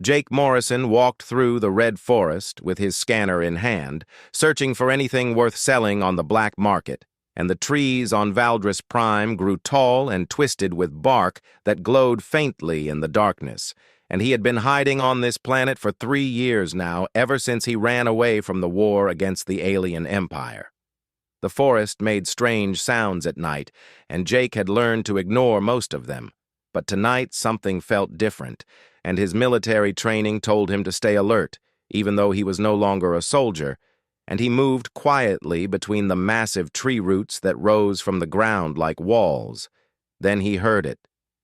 Jake Morrison walked through the red forest with his scanner in hand, searching for anything worth selling on the black market, and the trees on Valdris Prime grew tall and twisted with bark that glowed faintly in the darkness, and he had been hiding on this planet for 3 years now, ever since he ran away from the war against the alien empire. The forest made strange sounds at night, and Jake had learned to ignore most of them. But tonight something felt different, and his military training told him to stay alert, even though he was no longer a soldier, and he moved quietly between the massive tree roots that rose from the ground like walls. Then he heard it,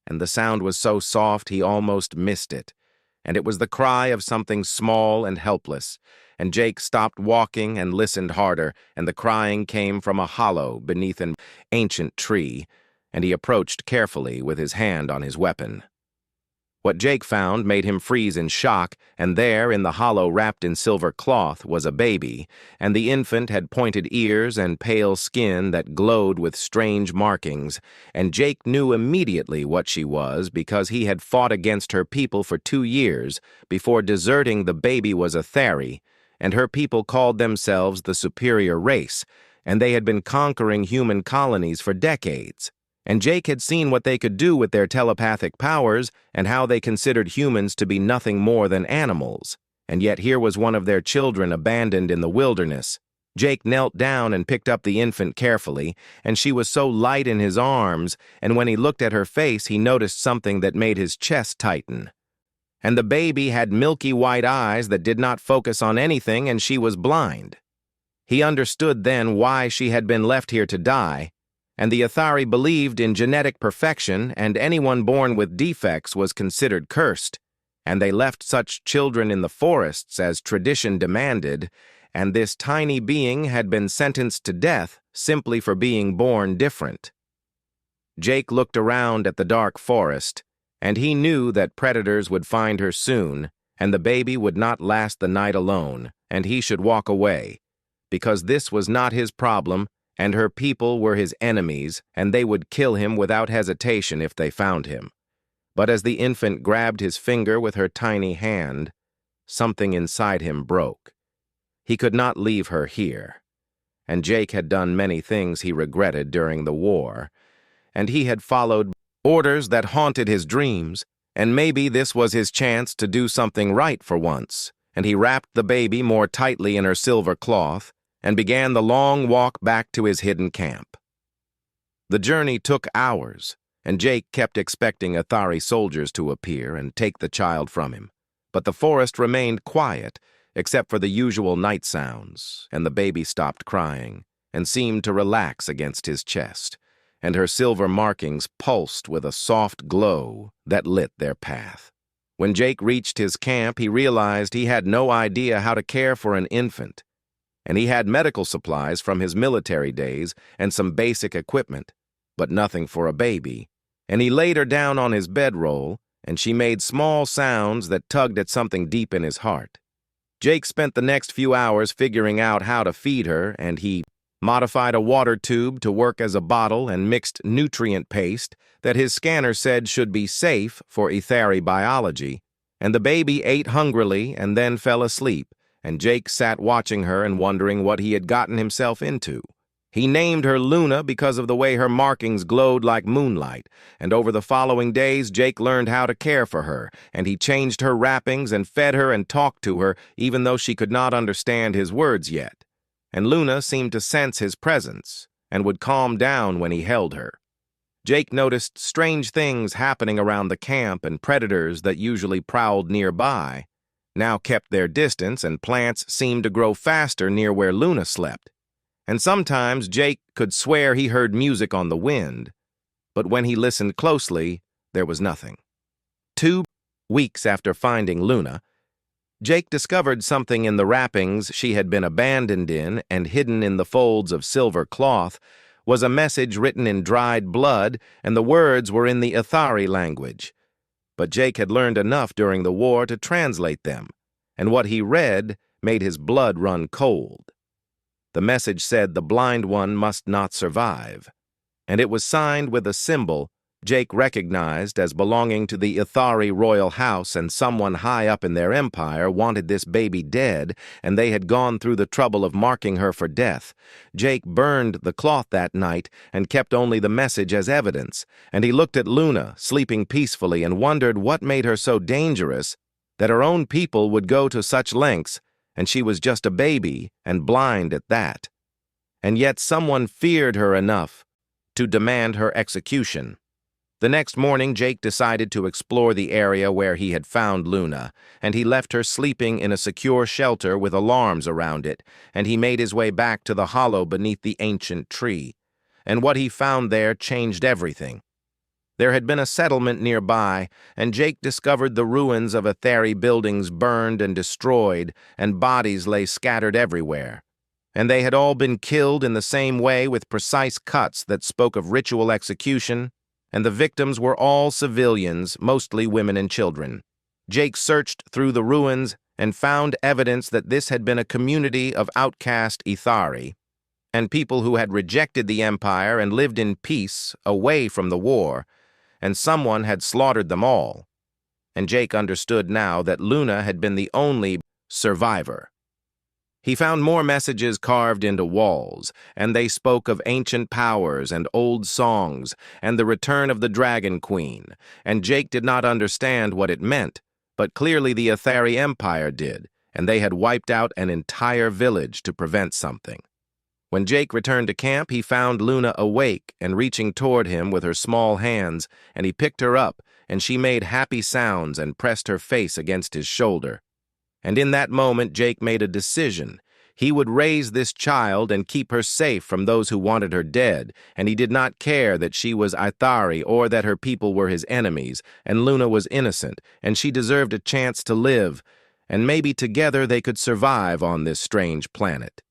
and the sound was so soft he almost missed it, and it was the cry of something small and helpless, and Jake stopped walking and listened harder, and the crying came from a hollow beneath an ancient tree, and he approached carefully with his hand on his weapon. What Jake found made him freeze in shock, and there, in the hollow wrapped in silver cloth, was a baby, and the infant had pointed ears and pale skin that glowed with strange markings, and Jake knew immediately what she was because he had fought against her people for 2 years before deserting the baby was a Theri, and her people called themselves the superior race, and they had been conquering human colonies for decades. And Jake had seen what they could do with their telepathic powers and how they considered humans to be nothing more than animals. And yet here was one of their children abandoned in the wilderness. Jake knelt down and picked up the infant carefully, and she was so light in his arms, and when he looked at her face, he noticed something that made his chest tighten. And the baby had milky white eyes that did not focus on anything, and she was blind. He understood then why she had been left here to die, and the Athari believed in genetic perfection, and anyone born with defects was considered cursed, and they left such children in the forests as tradition demanded, and this tiny being had been sentenced to death simply for being born different. Jake looked around at the dark forest, and he knew that predators would find her soon, and the baby would not last the night alone, and he should walk away, because this was not his problem, and her people were his enemies, and they would kill him without hesitation if they found him. But as the infant grabbed his finger with her tiny hand, something inside him broke. He could not leave her here, and Jake had done many things he regretted during the war, and he had followed orders that haunted his dreams, and maybe this was his chance to do something right for once, and he wrapped the baby more tightly in her silver cloth, and began the long walk back to his hidden camp. The journey took hours, and Jake kept expecting Athari soldiers to appear and take the child from him. But the forest remained quiet, except for the usual night sounds, and the baby stopped crying and seemed to relax against his chest, and her silver markings pulsed with a soft glow that lit their path. When Jake reached his camp, he realized he had no idea how to care for an infant, and he had medical supplies from his military days and some basic equipment, but nothing for a baby, and he laid her down on his bedroll, and she made small sounds that tugged at something deep in his heart. Jake spent the next few hours figuring out how to feed her, and he modified a water tube to work as a bottle and mixed nutrient paste that his scanner said should be safe for Etheri biology, and the baby ate hungrily and then fell asleep, and Jake sat watching her and wondering what he had gotten himself into. He named her Luna because of the way her markings glowed like moonlight, and over the following days Jake learned how to care for her, and he changed her wrappings and fed her and talked to her even though she could not understand his words yet. And Luna seemed to sense his presence and would calm down when he held her. Jake noticed strange things happening around the camp, and predators that usually prowled nearby now kept their distance, and plants seemed to grow faster near where Luna slept. And sometimes Jake could swear he heard music on the wind, but when he listened closely, there was nothing. 2 weeks after finding Luna, Jake discovered something in the wrappings she had been abandoned in, and hidden in the folds of silver cloth was a message written in dried blood, and the words were in the Athari language. But Jake had learned enough during the war to translate them, and what he read made his blood run cold. The message said the blind one must not survive, and it was signed with a symbol Jake recognized as belonging to the Ithari royal house, and someone high up in their empire wanted this baby dead, and they had gone through the trouble of marking her for death. Jake burned the cloth that night and kept only the message as evidence, and he looked at Luna, sleeping peacefully, and wondered what made her so dangerous that her own people would go to such lengths, and she was just a baby and blind at that. And yet someone feared her enough to demand her execution. The next morning, Jake decided to explore the area where he had found Luna, and he left her sleeping in a secure shelter with alarms around it, and he made his way back to the hollow beneath the ancient tree. And what he found there changed everything. There had been a settlement nearby, and Jake discovered the ruins of Ithari buildings burned and destroyed, and bodies lay scattered everywhere. And they had all been killed in the same way, with precise cuts that spoke of ritual execution, and the victims were all civilians, mostly women and children. Jake searched through the ruins and found evidence that this had been a community of outcast Ithari, and people who had rejected the empire and lived in peace away from the war, and someone had slaughtered them all. And Jake understood now that Luna had been the only survivor. He found more messages carved into walls, and they spoke of ancient powers and old songs and the return of the Dragon Queen, and Jake did not understand what it meant, but clearly the Ithari Empire did, and they had wiped out an entire village to prevent something. When Jake returned to camp, he found Luna awake and reaching toward him with her small hands, and he picked her up, and she made happy sounds and pressed her face against his shoulder. And in that moment, Jake made a decision. He would raise this child and keep her safe from those who wanted her dead, and he did not care that she was Ithari or that her people were his enemies, and Luna was innocent, and she deserved a chance to live, and maybe together they could survive on this strange planet.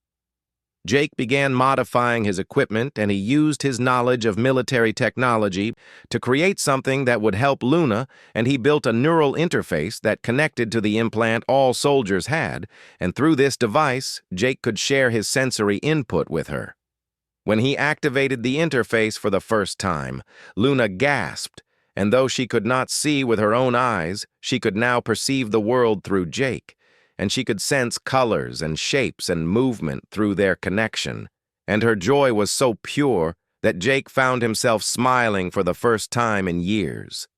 Jake began modifying his equipment, and he used his knowledge of military technology to create something that would help Luna, and he built a neural interface that connected to the implant all soldiers had, and through this device, Jake could share his sensory input with her. When he activated the interface for the first time, Luna gasped, and though she could not see with her own eyes, she could now perceive the world through Jake, and she could sense colors and shapes and movement through their connection, and her joy was so pure that Jake found himself smiling for the first time in years.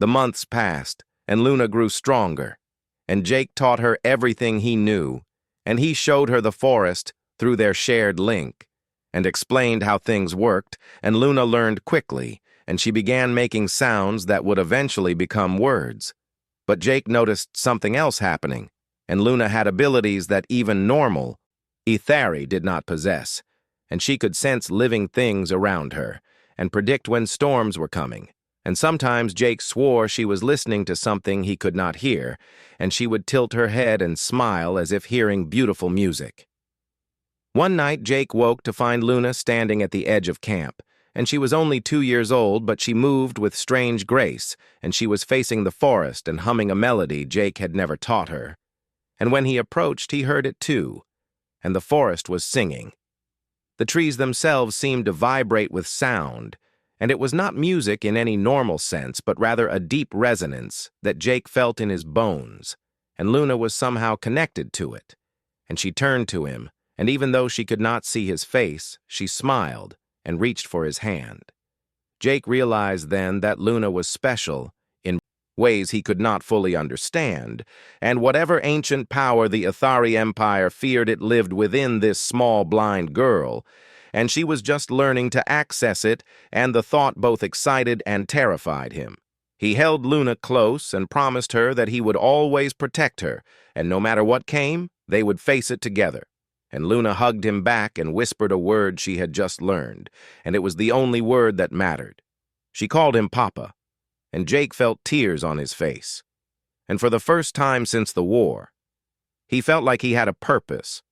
The months passed, and Luna grew stronger, and Jake taught her everything he knew, and he showed her the forest through their shared link, and explained how things worked, and Luna learned quickly, and she began making sounds that would eventually become words. But Jake noticed something else happening, and Luna had abilities that even normal Ithari did not possess, and she could sense living things around her and predict when storms were coming. And sometimes Jake swore she was listening to something he could not hear, and she would tilt her head and smile as if hearing beautiful music. One night, Jake woke to find Luna standing at the edge of camp, and she was only 2 years old, but she moved with strange grace, and she was facing the forest and humming a melody Jake had never taught her. And when he approached, he heard it too, and the forest was singing. The trees themselves seemed to vibrate with sound, and it was not music in any normal sense, but rather a deep resonance that Jake felt in his bones, and Luna was somehow connected to it. And she turned to him, and even though she could not see his face, she smiled and reached for his hand. Jake realized then that Luna was special in ways he could not fully understand, and whatever ancient power the Ithari Empire feared, it lived within this small blind girl, and she was just learning to access it, and the thought both excited and terrified him. He held Luna close and promised her that he would always protect her, and no matter what came, they would face it together. And Luna hugged him back and whispered a word she had just learned, and it was the only word that mattered. She called him Papa, and Jake felt tears on his face. And for the first time since the war, he felt like he had a purpose,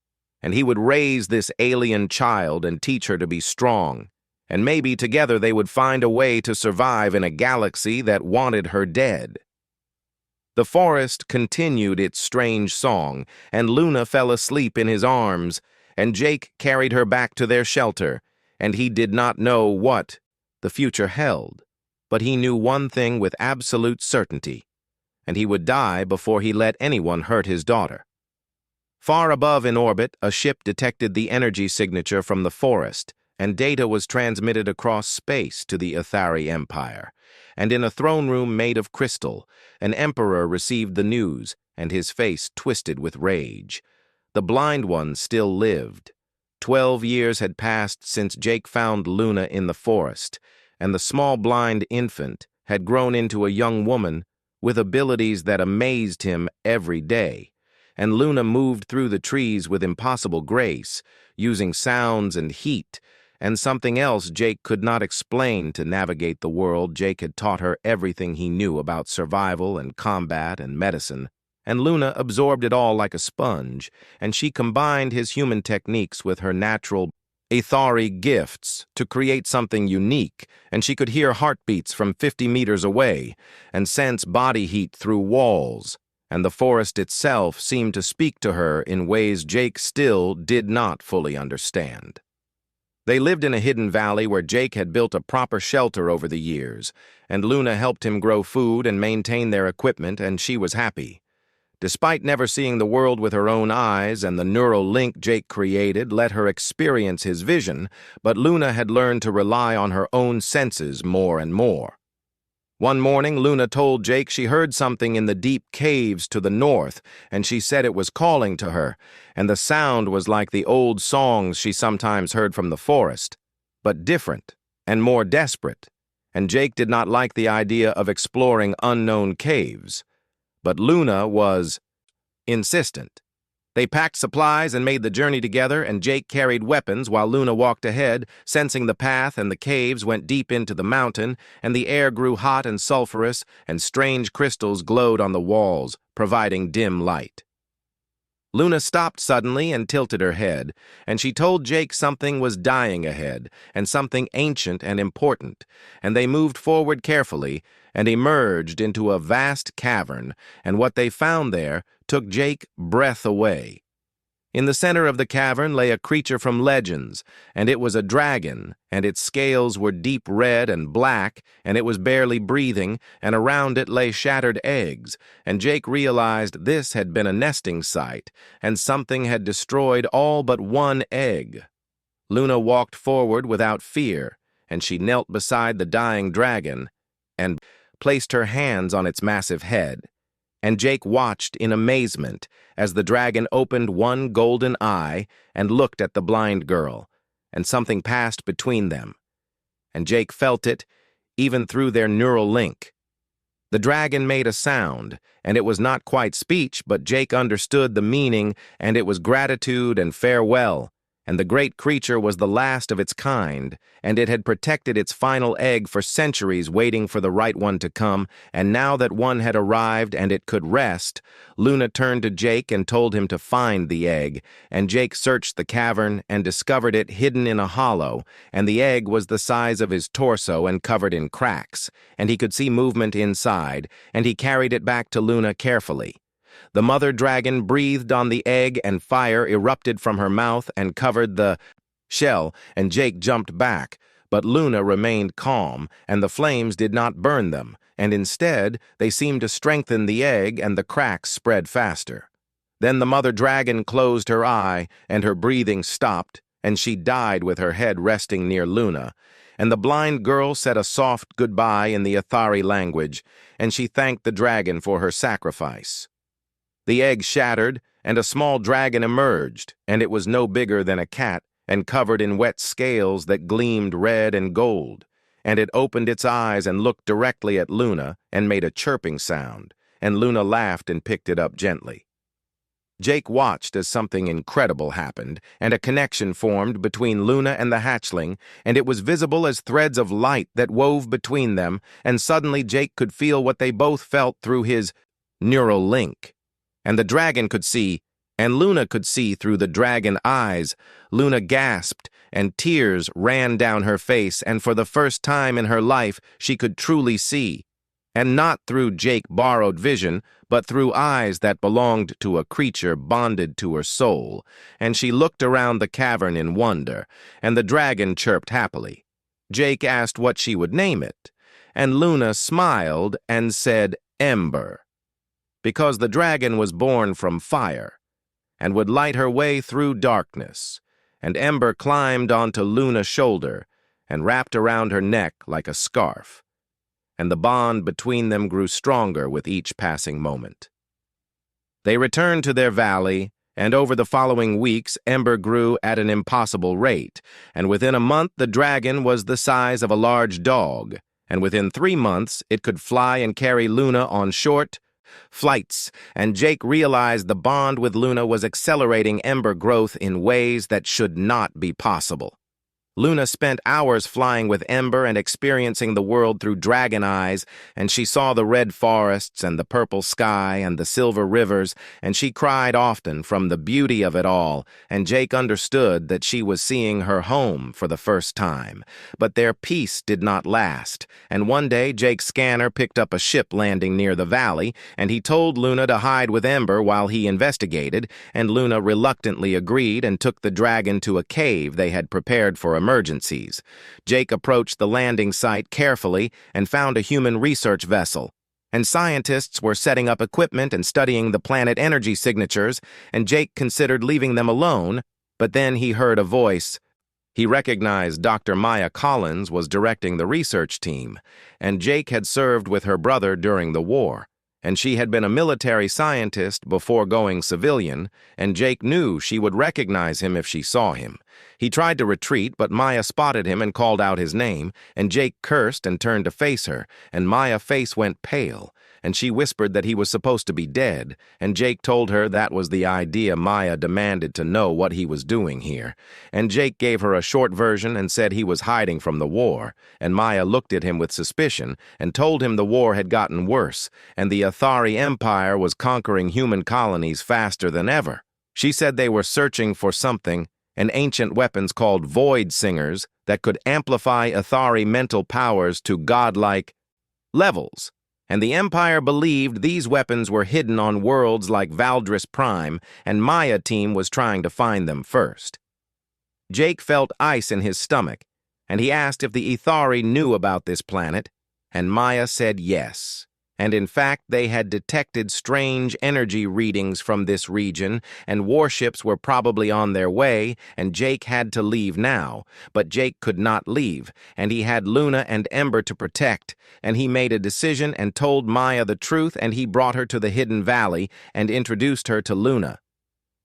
and he would raise this alien child and teach her to be strong, and maybe together they would find a way to survive in a galaxy that wanted her dead. The forest continued its strange song, and Luna fell asleep in his arms, and Jake carried her back to their shelter, and he did not know what the future held. but he knew one thing with absolute certainty, and he would die before he let anyone hurt his daughter. Far above in orbit, a ship detected the energy signature from the forest, and data was transmitted across space to the Athari Empire. And in a throne room made of crystal, an emperor received the news, and his face twisted with rage. The blind one still lived. 12 years had passed since Jake found Luna in the forest, and the small blind infant had grown into a young woman with abilities that amazed him every day. And Luna moved through the trees with impossible grace, using sounds and heat, and something else Jake could not explain to navigate the world. Jake had taught her everything he knew about survival and combat and medicine, and Luna absorbed it all like a sponge, and she combined his human techniques with her natural Athari gifts to create something unique, and she could hear heartbeats from 50 meters away and sense body heat through walls, and the forest itself seemed to speak to her in ways Jake still did not fully understand. They lived in a hidden valley where Jake had built a proper shelter over the years, and Luna helped him grow food and maintain their equipment, and she was happy. Despite never seeing the world with her own eyes, and the neural link Jake created let her experience his vision, but Luna had learned to rely on her own senses more and more. One morning, Luna told Jake she heard something in the deep caves to the north, and she said it was calling to her, and the sound was like the old songs she sometimes heard from the forest, but different and more desperate, and Jake did not like the idea of exploring unknown caves. But Luna was insistent. They packed supplies and made the journey together, and Jake carried weapons while Luna walked ahead, sensing the path, and the caves went deep into the mountain, and the air grew hot and sulphurous, and strange crystals glowed on the walls, providing dim light. Luna stopped suddenly and tilted her head, and she told Jake something was dying ahead, and something ancient and important, and they moved forward carefully and emerged into a vast cavern, and what they found there took Jake breath away. In the center of the cavern lay a creature from legends, and it was a dragon, and its scales were deep red and black, and it was barely breathing, and around it lay shattered eggs, and Jake realized this had been a nesting site, and something had destroyed all but one egg. Luna walked forward without fear, and she knelt beside the dying dragon and placed her hands on its massive head. And Jake watched in amazement as the dragon opened one golden eye and looked at the blind girl, and something passed between them. And Jake felt it, even through their neural link. The dragon made a sound, and it was not quite speech, but Jake understood the meaning, and it was gratitude and farewell. And the great creature was the last of its kind, and it had protected its final egg for centuries waiting for the right one to come, and now that one had arrived and it could rest, Luna turned to Jake and told him to find the egg, and Jake searched the cavern and discovered it hidden in a hollow, and the egg was the size of his torso and covered in cracks, and he could see movement inside, and he carried it back to Luna carefully. The mother dragon breathed on the egg, and fire erupted from her mouth and covered the shell, and Jake jumped back. But Luna remained calm, and the flames did not burn them, and instead they seemed to strengthen the egg, and the cracks spread faster. Then the mother dragon closed her eye, and her breathing stopped, and she died with her head resting near Luna. And the blind girl said a soft goodbye in the Athari language, and she thanked the dragon for her sacrifice. The egg shattered, and a small dragon emerged, and it was no bigger than a cat, and covered in wet scales that gleamed red and gold. And it opened its eyes and looked directly at Luna, and made a chirping sound, and Luna laughed and picked it up gently. Jake watched as something incredible happened, and a connection formed between Luna and the hatchling, and it was visible as threads of light that wove between them, and suddenly Jake could feel what they both felt through his neural link. And the dragon could see, and Luna could see through the dragon eyes. Luna gasped, and tears ran down her face, and for the first time in her life she could truly see. And not through Jake borrowed vision, but through eyes that belonged to a creature bonded to her soul. And she looked around the cavern in wonder, and the dragon chirped happily. Jake asked what she would name it, and Luna smiled and said Ember, because the dragon was born from fire and would light her way through darkness, and Ember climbed onto Luna's shoulder and wrapped around her neck like a scarf, and the bond between them grew stronger with each passing moment. They returned to their valley, and over the following weeks, Ember grew at an impossible rate, and within a month the dragon was the size of a large dog, and within 3 months it could fly and carry Luna on short flights, and Jake realized the bond with Luna was accelerating Ember growth in ways that should not be possible. Luna spent hours flying with Ember and experiencing the world through dragon eyes, and she saw the red forests and the purple sky and the silver rivers, and she cried often from the beauty of it all, and Jake understood that she was seeing her home for the first time. But their peace did not last, and one day Jake's scanner picked up a ship landing near the valley, and he told Luna to hide with Ember while he investigated, and Luna reluctantly agreed and took the dragon to a cave they had prepared for emergencies. Jake approached the landing site carefully and found a human research vessel, and scientists were setting up equipment and studying the planet energy signatures, and Jake considered leaving them alone, but then he heard a voice. He recognized Dr. Maya Collins was directing the research team, and Jake had served with her brother during the war, and she had been a military scientist before going civilian, and Jake knew she would recognize him if she saw him. He tried to retreat, but Maya spotted him and called out his name, and Jake cursed and turned to face her, and Maya's face went pale, and she whispered that he was supposed to be dead, and Jake told her that was the idea. Maya demanded to know what he was doing here, and Jake gave her a short version and said he was hiding from the war, and Maya looked at him with suspicion and told him the war had gotten worse, and the Athari Empire was conquering human colonies faster than ever. She said they were searching for something, and ancient weapons called Void Singers that could amplify Athari mental powers to godlike levels, and the Empire believed these weapons were hidden on worlds like Valdris Prime, and Maya team was trying to find them first. Jake felt ice in his stomach, and he asked if the Ithari knew about this planet, and Maya said yes. And in fact, they had detected strange energy readings from this region, and warships were probably on their way, and Jake had to leave now. But Jake could not leave, and he had Luna and Ember to protect, and he made a decision and told Maya the truth, and he brought her to the hidden valley and introduced her to Luna.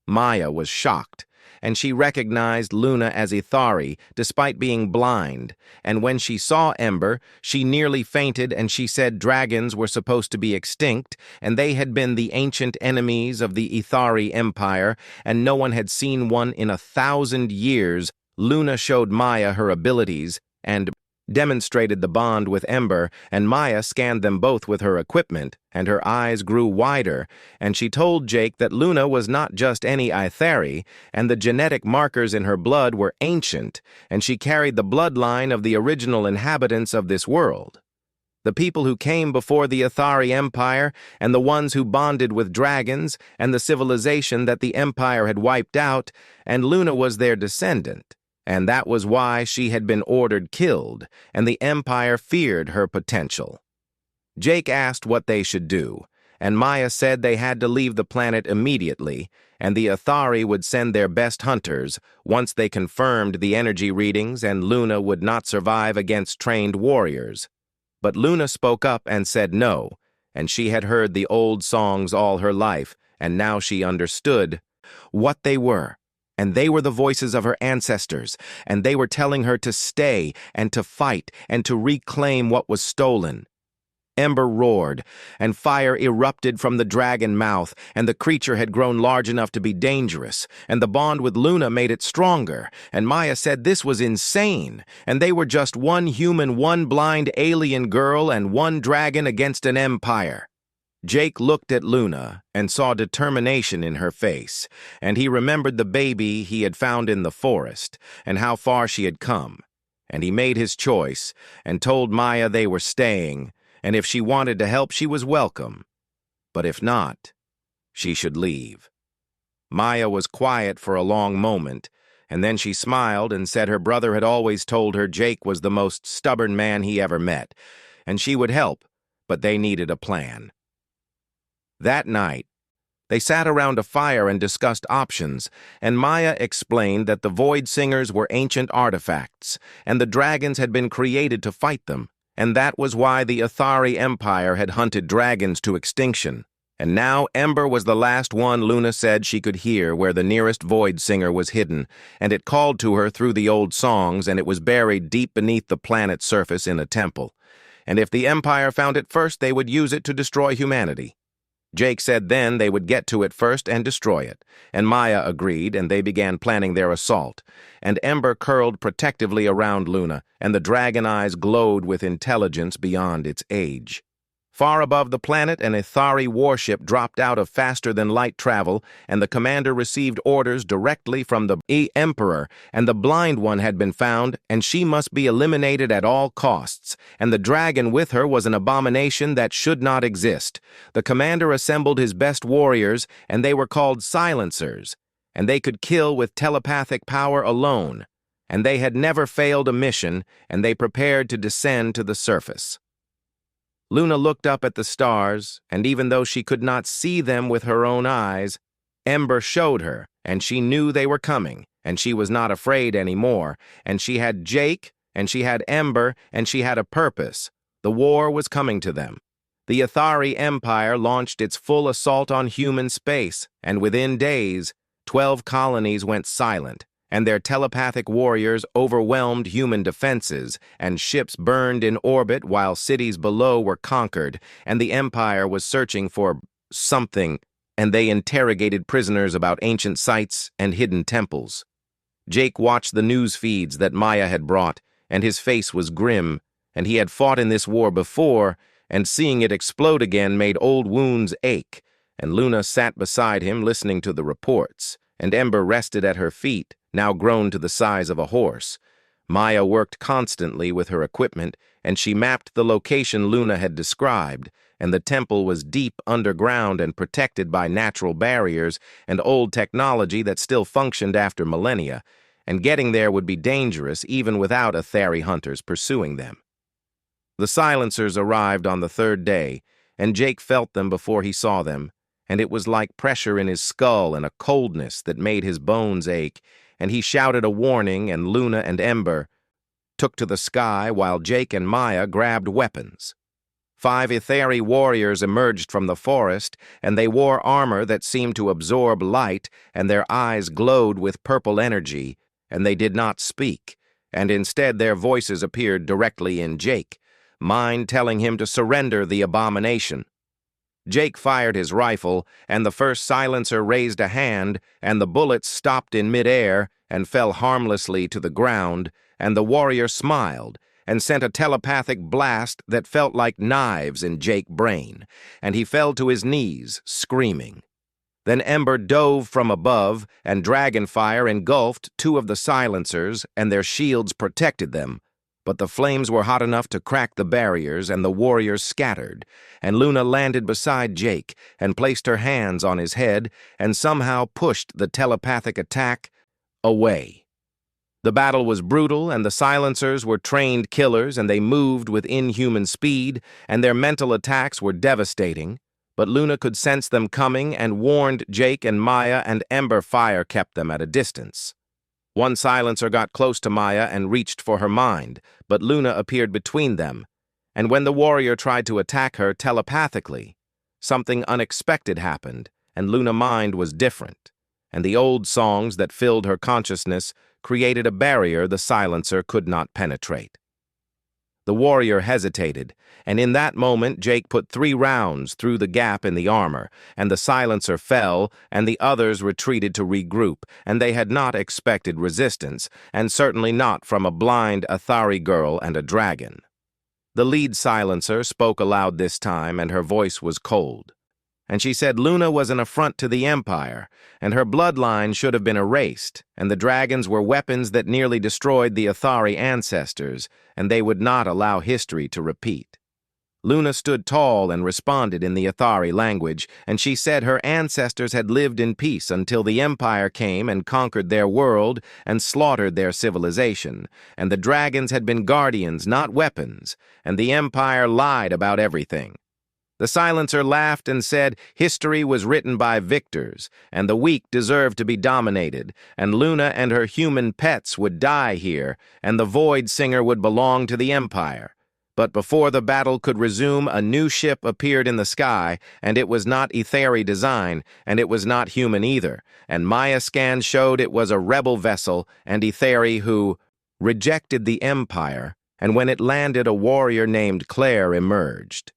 Maya was shocked, and she recognized Luna as Ithari, despite being blind, and when she saw Ember, she nearly fainted, and she said dragons were supposed to be extinct, and they had been the ancient enemies of the Ithari Empire, and no one had seen one in 1,000 years. Luna showed Maya her abilities, and demonstrated the bond with Ember, and Maya scanned them both with her equipment, and her eyes grew wider, and she told Jake that Luna was not just any Ithari, and the genetic markers in her blood were ancient, and she carried the bloodline of the original inhabitants of this world. The people who came before the Athari Empire, and the ones who bonded with dragons, and the civilization that the Empire had wiped out, and Luna was their descendant. And that was why she had been ordered killed, and the Empire feared her potential. Jake asked what they should do, and Maya said they had to leave the planet immediately, and the Athari would send their best hunters once they confirmed the energy readings, and Luna would not survive against trained warriors. But Luna spoke up and said no, and she had heard the old songs all her life, and now she understood what they were. And they were the voices of her ancestors, and they were telling her to stay and to fight and to reclaim what was stolen. Ember roared, and fire erupted from the dragon mouth, and the creature had grown large enough to be dangerous, and the bond with Luna made it stronger, and Maya said this was insane, and they were just one human, one blind alien girl, and one dragon against an empire. Jake looked at Luna and saw determination in her face, and he remembered the baby he had found in the forest and how far she had come, and he made his choice and told Maya they were staying, and if she wanted to help she was welcome, but if not, she should leave. Maya was quiet for a long moment, and then she smiled and said her brother had always told her Jake was the most stubborn man he ever met, and she would help, but they needed a plan. That night, they sat around a fire and discussed options, and Maya explained that the Void Singers were ancient artifacts, and the dragons had been created to fight them, and that was why the Athari Empire had hunted dragons to extinction. And now Ember was the last one Luna said she could hear where the nearest Void Singer was hidden, and it called to her through the old songs, and it was buried deep beneath the planet's surface in a temple. And if the Empire found it first, they would use it to destroy humanity. Jake said then they would get to it first and destroy it, and Maya agreed, and they began planning their assault. And Ember curled protectively around Luna, and the dragon eyes glowed with intelligence beyond its age. Far above the planet, an Athari warship dropped out of faster-than-light travel, and the commander received orders directly from the Emperor, and the Blind One had been found, and she must be eliminated at all costs, and the dragon with her was an abomination that should not exist. The commander assembled his best warriors, and they were called Silencers, and they could kill with telepathic power alone, and they had never failed a mission, and they prepared to descend to the surface. Luna looked up at the stars, and even though she could not see them with her own eyes, Ember showed her, and she knew they were coming, and she was not afraid anymore, and she had Jake, and she had Ember, and she had a purpose. The war was coming to them. The Athari Empire launched its full assault on human space, and within days, 12 colonies went silent, and their telepathic warriors overwhelmed human defenses, and ships burned in orbit while cities below were conquered, and the Empire was searching for something, and they interrogated prisoners about ancient sites and hidden temples. Jake watched the news feeds that Maya had brought, and his face was grim, and he had fought in this war before, and seeing it explode again made old wounds ache, and Luna sat beside him listening to the reports, and Ember rested at her feet, now grown to the size of a horse. Maya worked constantly with her equipment, and she mapped the location Luna had described, and the temple was deep underground and protected by natural barriers and old technology that still functioned after millennia, and getting there would be dangerous even without Athari hunters pursuing them. The Silencers arrived on the third day, and Jake felt them before he saw them, and it was like pressure in his skull and a coldness that made his bones ache, and he shouted a warning, and Luna and Ember took to the sky while Jake and Maya grabbed weapons. 5 Athari warriors emerged from the forest, and they wore armor that seemed to absorb light, and their eyes glowed with purple energy, and they did not speak, and instead their voices appeared directly in Jake, mind telling him to surrender the abomination. Jake fired his rifle, and the first Silencer raised a hand, and the bullets stopped in midair and fell harmlessly to the ground, and the warrior smiled and sent a telepathic blast that felt like knives in Jake's brain, and he fell to his knees, screaming. Then Ember dove from above, and dragonfire engulfed 2 of the Silencers, and their shields protected them. But the flames were hot enough to crack the barriers, and the warriors scattered, and Luna landed beside Jake and placed her hands on his head and somehow pushed the telepathic attack away. The battle was brutal, and the Silencers were trained killers, and they moved with inhuman speed, and their mental attacks were devastating, but Luna could sense them coming and warned Jake, and Maya and Ember fire kept them at a distance. One Silencer got close to Maya and reached for her mind, but Luna appeared between them, and when the warrior tried to attack her telepathically, something unexpected happened, and Luna's mind was different, and the old songs that filled her consciousness created a barrier the Silencer could not penetrate. The warrior hesitated, and in that moment Jake put 3 rounds through the gap in the armor, and the Silencer fell, and the others retreated to regroup, and they had not expected resistance, and certainly not from a blind Athari girl and a dragon. The lead Silencer spoke aloud this time, and her voice was cold, and she said Luna was an affront to the Empire, and her bloodline should have been erased, and the dragons were weapons that nearly destroyed the Athari ancestors, and they would not allow history to repeat. Luna stood tall and responded in the Ithari language, and she said her ancestors had lived in peace until the Empire came and conquered their world and slaughtered their civilization, and the dragons had been guardians, not weapons, and the Empire lied about everything. The silencer laughed and said history was written by victors, and the weak deserved to be dominated, and Luna and her human pets would die here, and the Void Singer would belong to the Empire. But before the battle could resume, a new ship appeared in the sky, and it was not Etheri design, and it was not human either, and Maya scans showed it was a rebel vessel, and Etheri who rejected the Empire, and when it landed, a warrior named Claire emerged.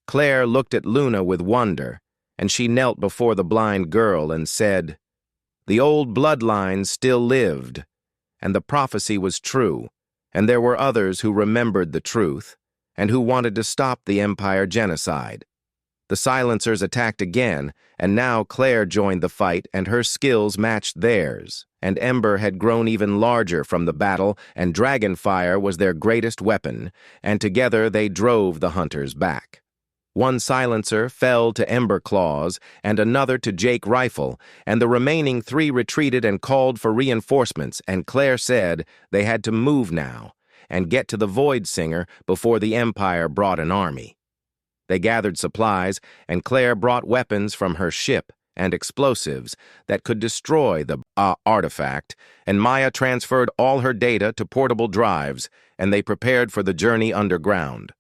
Claire looked at Luna with wonder, and she knelt before the blind girl and said, "The old bloodline still lived, and the prophecy was true, and there were others who remembered the truth, and who wanted to stop the Empire genocide." The silencers attacked again, and now Claire joined the fight, and her skills matched theirs, and Ember had grown even larger from the battle, and dragonfire was their greatest weapon, and together they drove the hunters back. One silencer fell to Ember Claws, and another to Jake Rifle, and the remaining three retreated and called for reinforcements, and Claire said they had to move now and get to the Void Singer before the Empire brought an army. They gathered supplies, and Claire brought weapons from her ship and explosives that could destroy the artifact, and Maya transferred all her data to portable drives, and they prepared for the journey underground.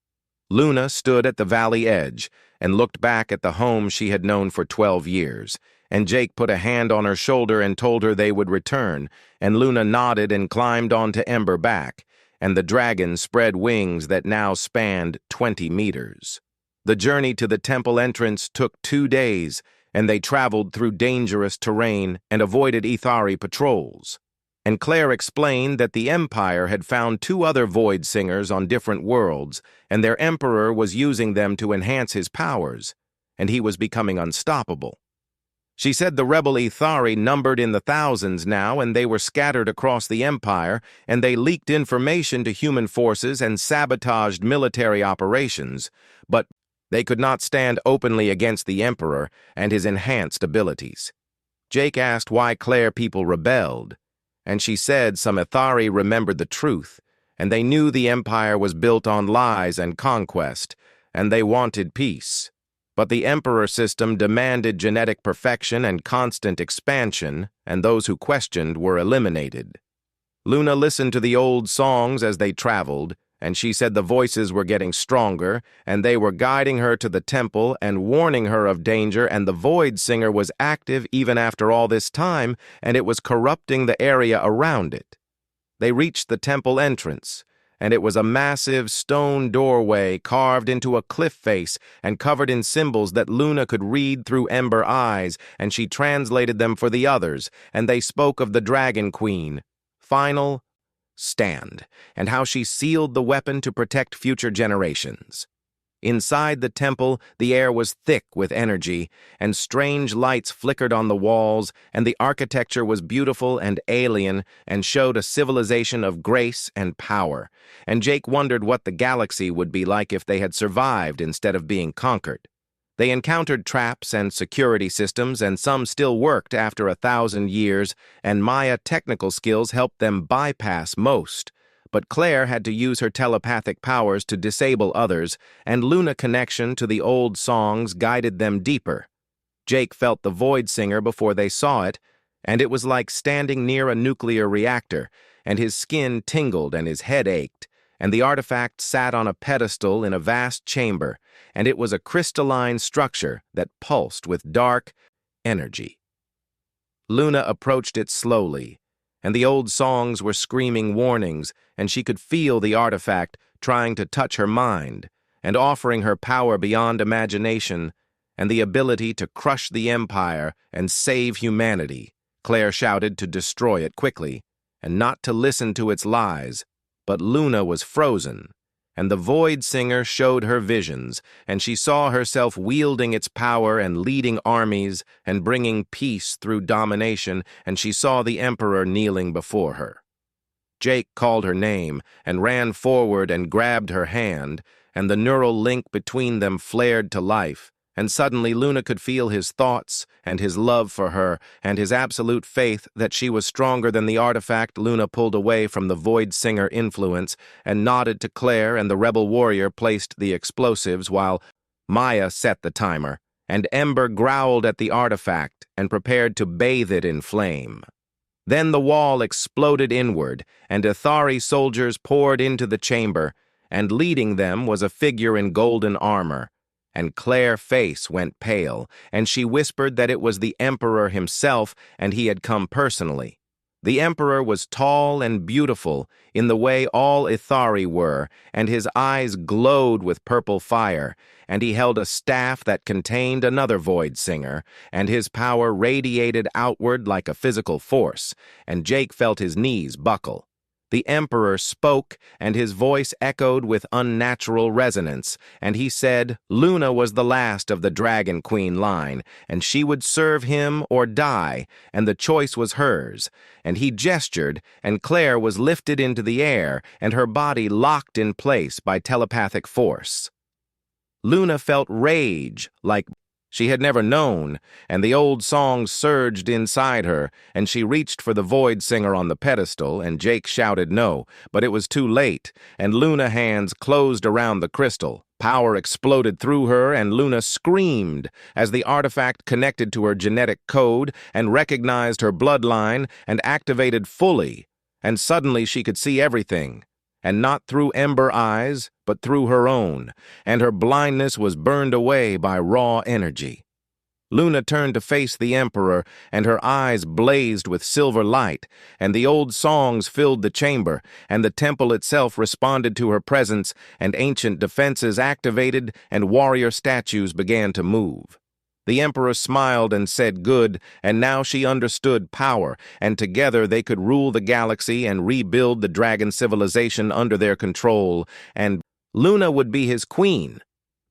Luna stood at the valley edge and looked back at the home she had known for 12 years, and Jake put a hand on her shoulder and told her they would return, and Luna nodded and climbed onto Ember back, and the dragon spread wings that now spanned 20 meters. The journey to the temple entrance took 2 days, and they traveled through dangerous terrain and avoided Ethari patrols. And Claire explained that the Empire had found 2 other Void Singers on different worlds, and their Emperor was using them to enhance his powers, and he was becoming unstoppable. She said the rebel Ethari numbered in the thousands now, and they were scattered across the Empire, and they leaked information to human forces and sabotaged military operations, but they could not stand openly against the Emperor and his enhanced abilities. Jake asked why Claire people rebelled, and she said some Ethari remembered the truth, and they knew the Empire was built on lies and conquest, and they wanted peace. But the Emperor system demanded genetic perfection and constant expansion, and those who questioned were eliminated. Luna listened to the old songs as they traveled, and she said the voices were getting stronger, and they were guiding her to the temple and warning her of danger, and the Void Singer was active even after all this time, and it was corrupting the area around it. They reached the temple entrance, and it was a massive stone doorway carved into a cliff face and covered in symbols that Luna could read through Ember eyes, and she translated them for the others, and they spoke of the Dragon Queen, final stand, and how she sealed the weapon to protect future generations. Inside the temple, the air was thick with energy, and strange lights flickered on the walls, and the architecture was beautiful and alien and showed a civilization of grace and power. And Jake wondered what the galaxy would be like if they had survived instead of being conquered. They encountered traps and security systems, and some still worked after 1,000 years, and Maya technical skills helped them bypass most. But Claire had to use her telepathic powers to disable others, and Luna connection to the old songs guided them deeper. Jake felt the Void Singer before they saw it, and it was like standing near a nuclear reactor, and his skin tingled and his head ached, and the artifact sat on a pedestal in a vast chamber, and it was a crystalline structure that pulsed with dark energy. Luna approached it slowly, and the old songs were screaming warnings, and she could feel the artifact trying to touch her mind and offering her power beyond imagination and the ability to crush the Empire and save humanity. Claire shouted to destroy it quickly and not to listen to its lies, but Luna was frozen, and the Void Singer showed her visions, and she saw herself wielding its power and leading armies and bringing peace through domination, and she saw the Emperor kneeling before her. Jake called her name and ran forward and grabbed her hand, and the neural link between them flared to life, and suddenly Luna could feel his thoughts and his love for her and his absolute faith that she was stronger than the artifact. Luna pulled away from the Void Singer influence and nodded to Claire, and the rebel warrior placed the explosives while Maya set the timer, and Ember growled at the artifact and prepared to bathe it in flame. Then the wall exploded inward, and Ithari soldiers poured into the chamber, and leading them was a figure in golden armor. And Claire's face went pale, and she whispered that it was the Emperor himself, and he had come personally. The Emperor was tall and beautiful, in the way all Ithari were, and his eyes glowed with purple fire, and he held a staff that contained another Void Singer, and his power radiated outward like a physical force, and Jake felt his knees buckle. The Emperor spoke, and his voice echoed with unnatural resonance, and he said Luna was the last of the Dragon Queen line, and she would serve him or die, and the choice was hers. And he gestured, and Claire was lifted into the air, and her body locked in place by telepathic force. Luna felt rage, like she had never known, and the old song surged inside her, and she reached for the Void Singer on the pedestal, and Jake shouted no, but it was too late, and Luna's hands closed around the crystal. Power exploded through her, and Luna screamed as the artifact connected to her genetic code and recognized her bloodline and activated fully, and suddenly she could see everything. And not through Ember eyes, but through her own, and her blindness was burned away by raw energy. Luna turned to face the Emperor, and her eyes blazed with silver light, and the old songs filled the chamber, and the temple itself responded to her presence, and ancient defenses activated, and warrior statues began to move. The Emperor smiled and said good, and now she understood power, and together they could rule the galaxy and rebuild the dragon civilization under their control, and Luna would be his queen.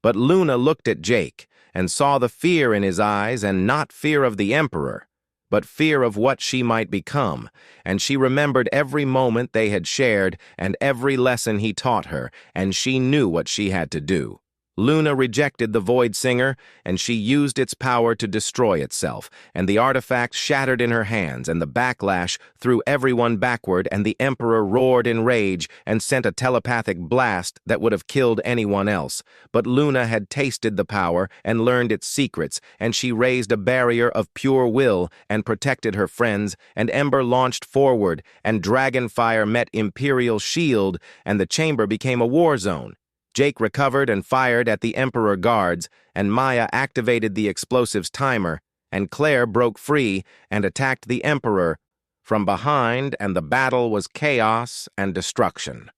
But Luna looked at Jake and saw the fear in his eyes, and not fear of the Emperor, but fear of what she might become, and she remembered every moment they had shared and every lesson he taught her, and she knew what she had to do. Luna rejected the Void Singer, and she used its power to destroy itself, and the artifact shattered in her hands, and the backlash threw everyone backward, and the Emperor roared in rage and sent a telepathic blast that would have killed anyone else. But Luna had tasted the power and learned its secrets, and she raised a barrier of pure will and protected her friends, and Ember launched forward, and Dragonfire met Imperial Shield, and the chamber became a war zone. Jake recovered and fired at the Emperor guards, and Maya activated the explosives timer, and Claire broke free and attacked the Emperor from behind, and the battle was chaos and destruction.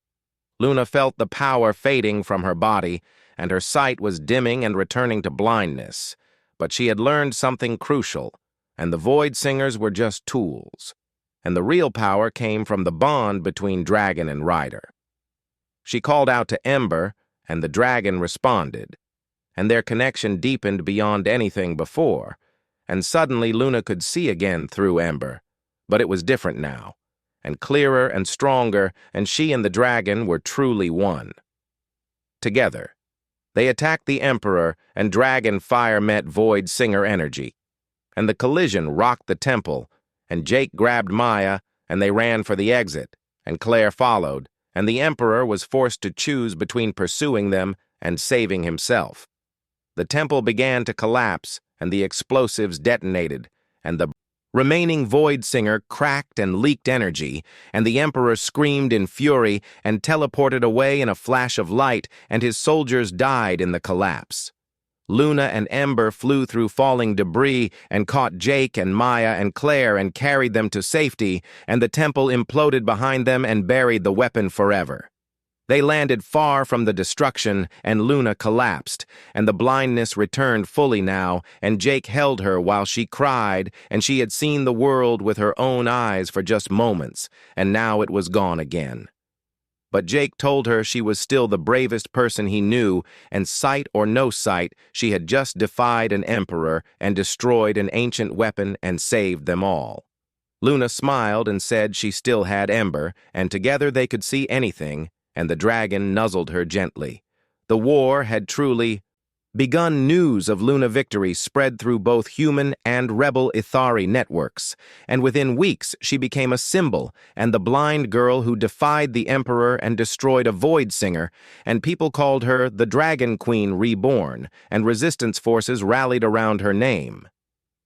Luna felt the power fading from her body, and her sight was dimming and returning to blindness. But she had learned something crucial, and the Void Singers were just tools, and the real power came from the bond between dragon and rider. She called out to Ember, and the dragon responded, and their connection deepened beyond anything before, and suddenly Luna could see again through Ember, but it was different now, and clearer and stronger, and she and the dragon were truly one. Together, they attacked the Emperor, and dragon fire met Void Singer energy, and the collision rocked the temple, and Jake grabbed Maya, and they ran for the exit, and Claire followed, and the Emperor was forced to choose between pursuing them and saving himself. The temple began to collapse, and the explosives detonated, and the remaining Void Singer cracked and leaked energy, and the Emperor screamed in fury and teleported away in a flash of light, and his soldiers died in the collapse. Luna and Ember flew through falling debris and caught Jake and Maya and Claire and carried them to safety, and the temple imploded behind them and buried the weapon forever. They landed far from the destruction, and Luna collapsed, and the blindness returned fully now, and Jake held her while she cried, and she had seen the world with her own eyes for just moments, and now it was gone again. But Jake told her she was still the bravest person he knew, and sight or no sight, she had just defied an emperor and destroyed an ancient weapon and saved them all. Luna smiled and said she still had Ember, and together they could see anything, and the dragon nuzzled her gently. The war had truly begun. News of Luna victory spread through both human and rebel Ithari networks, and within weeks she became a symbol and the blind girl who defied the Emperor and destroyed a Void Singer, and people called her the Dragon Queen Reborn, and resistance forces rallied around her name.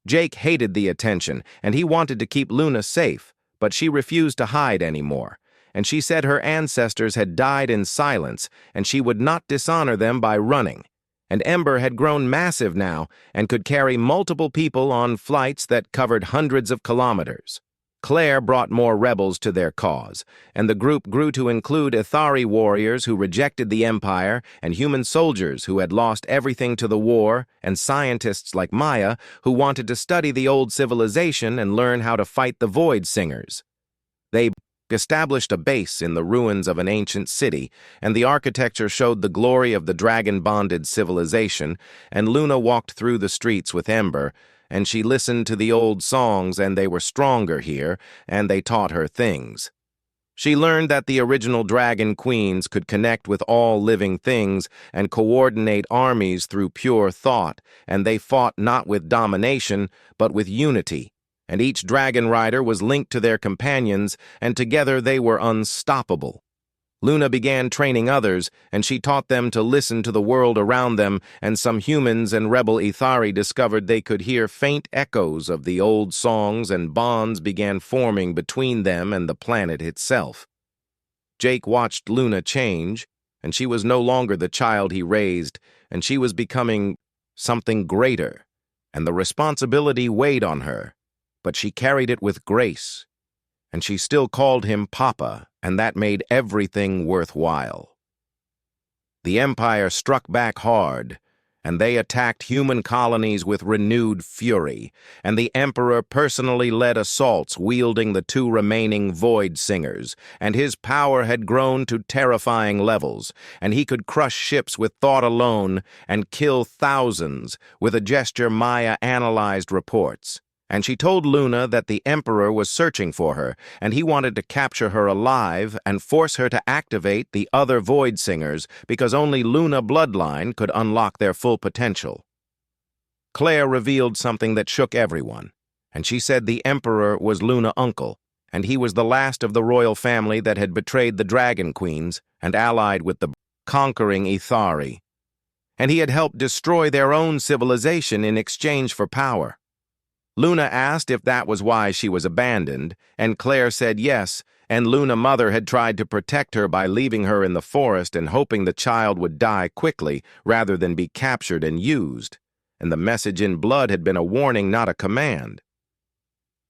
Jake hated the attention, and he wanted to keep Luna safe, but she refused to hide anymore, and she said her ancestors had died in silence, and she would not dishonor them by running. And Ember had grown massive now and could carry multiple people on flights that covered hundreds of kilometers. Claire brought more rebels to their cause, and the group grew to include Ithari warriors who rejected the Empire, and human soldiers who had lost everything to the war, and scientists like Maya who wanted to study the old civilization and learn how to fight the Void Singers. They established a base in the ruins of an ancient city, and the architecture showed the glory of the dragon-bonded civilization, and Luna walked through the streets with Ember, and she listened to the old songs, and they were stronger here, and they taught her things. She learned that the original dragon queens could connect with all living things and coordinate armies through pure thought, and they fought not with domination, but with unity. And each dragon rider was linked to their companions, and together they were unstoppable. Luna began training others, and she taught them to listen to the world around them, and some humans and rebel Ithari discovered they could hear faint echoes of the old songs, and bonds began forming between them and the planet itself. Jake watched Luna change, and she was no longer the child he raised, and she was becoming something greater, and the responsibility weighed on her. But she carried it with grace, and she still called him Papa, and that made everything worthwhile. The Empire struck back hard, and they attacked human colonies with renewed fury, and the Emperor personally led assaults wielding the 2 remaining Void Singers, and his power had grown to terrifying levels, and he could crush ships with thought alone and kill thousands. With a gesture, Maya analyzed reports. And she told Luna that the Emperor was searching for her, and he wanted to capture her alive and force her to activate the other Void Singers because only Luna bloodline could unlock their full potential. Claire revealed something that shook everyone, and she said the Emperor was Luna's uncle, and he was the last of the royal family that had betrayed the Dragon Queens and allied with the conquering Ithari. And he had helped destroy their own civilization in exchange for power. Luna asked if that was why she was abandoned, and Claire said yes, and Luna's mother had tried to protect her by leaving her in the forest and hoping the child would die quickly rather than be captured and used, and the message in blood had been a warning, not a command.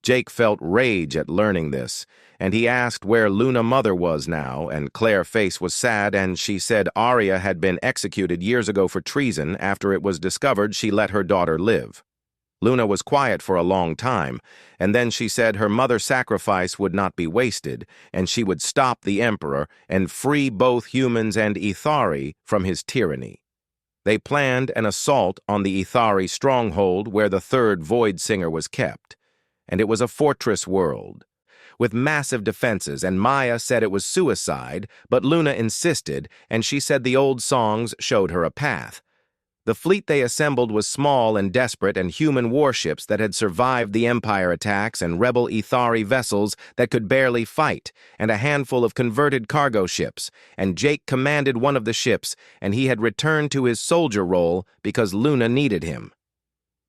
Jake felt rage at learning this, and he asked where Luna's mother was now, and Claire's face was sad, and she said Arya had been executed years ago for treason after it was discovered she let her daughter live. Luna was quiet for a long time, and then she said her mother's sacrifice would not be wasted, and she would stop the Emperor and free both humans and Ithari from his tyranny. They planned an assault on the Ithari stronghold where the 3rd Void Singer was kept, and it was a fortress world with massive defenses, and Maya said it was suicide, but Luna insisted, and she said the old songs showed her a path. The fleet they assembled was small and desperate, and human warships that had survived the Empire attacks and rebel Ithari vessels that could barely fight, and a handful of converted cargo ships, and Jake commanded one of the ships, and he had returned to his soldier role because Luna needed him.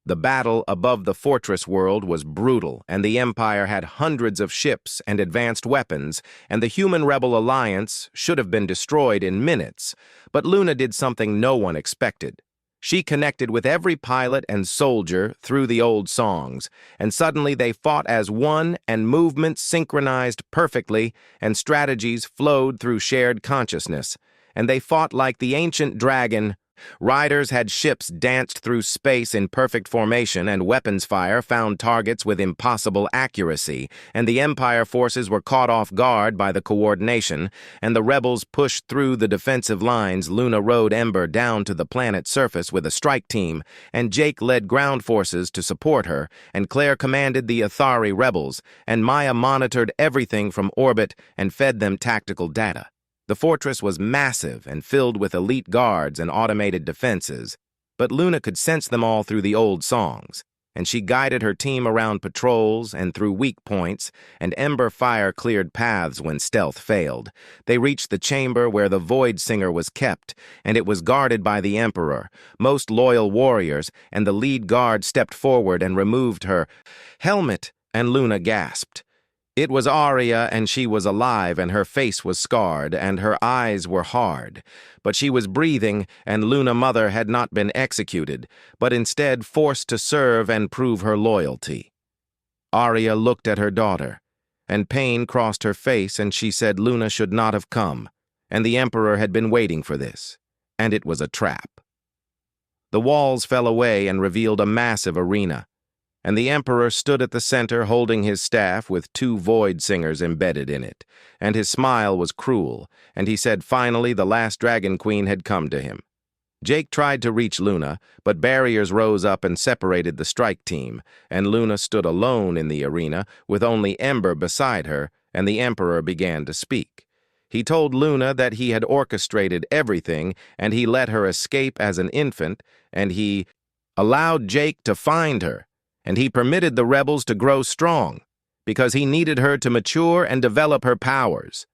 The battle above the fortress world was brutal, and the Empire had hundreds of ships and advanced weapons, and the human rebel alliance should have been destroyed in minutes, but Luna did something no one expected. She connected with every pilot and soldier through the old songs, and suddenly they fought as one, and movements synchronized perfectly, and strategies flowed through shared consciousness, and they fought like the ancient dragon. Riders had ships danced through space in perfect formation, and weapons fire found targets with impossible accuracy, and the Empire forces were caught off guard by the coordination, and the rebels pushed through the defensive lines. Luna rode Ember down to the planet's surface with a strike team, and Jake led ground forces to support her, and Claire commanded the Ithari rebels, and Maya monitored everything from orbit and fed them tactical data. The fortress was massive and filled with elite guards and automated defenses, but Luna could sense them all through the old songs, and she guided her team around patrols and through weak points, and ember fire cleared paths when stealth failed. They reached the chamber where the Void Singer was kept, and it was guarded by the Emperor, most loyal warriors, and the lead guard stepped forward and removed her helmet, and Luna gasped. It was Arya, and she was alive, and her face was scarred, and her eyes were hard. But she was breathing, and Luna Mother had not been executed, but instead forced to serve and prove her loyalty. Arya looked at her daughter, and pain crossed her face, and she said Luna should not have come, and the Emperor had been waiting for this, and it was a trap. The walls fell away and revealed a massive arena, and the Emperor stood at the center holding his staff with 2 Void Singers embedded in it, and his smile was cruel, and he said finally the last Dragon Queen had come to him. Jake tried to reach Luna, but barriers rose up and separated the strike team, and Luna stood alone in the arena with only Ember beside her, and the Emperor began to speak. He told Luna that he had orchestrated everything, and he let her escape as an infant, and he allowed Jake to find her, and he permitted the rebels to grow strong, because he needed her to mature and develop her powers.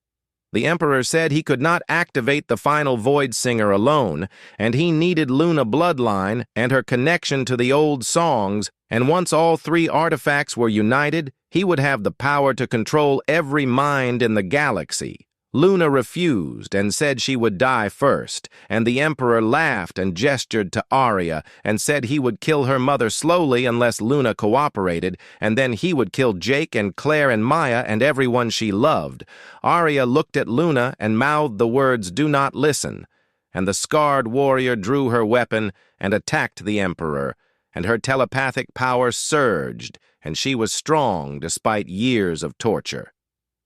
The Emperor said he could not activate the final Void Singer alone, and he needed Luna bloodline and her connection to the old songs, and once all 3 artifacts were united, he would have the power to control every mind in the galaxy. Luna refused and said she would die first, and the Emperor laughed and gestured to Arya and said he would kill her mother slowly unless Luna cooperated, and then he would kill Jake and Claire and Maya and everyone she loved. Arya looked at Luna and mouthed the words, "Do not listen," and the scarred warrior drew her weapon and attacked the Emperor, and her telepathic power surged, and she was strong despite years of torture.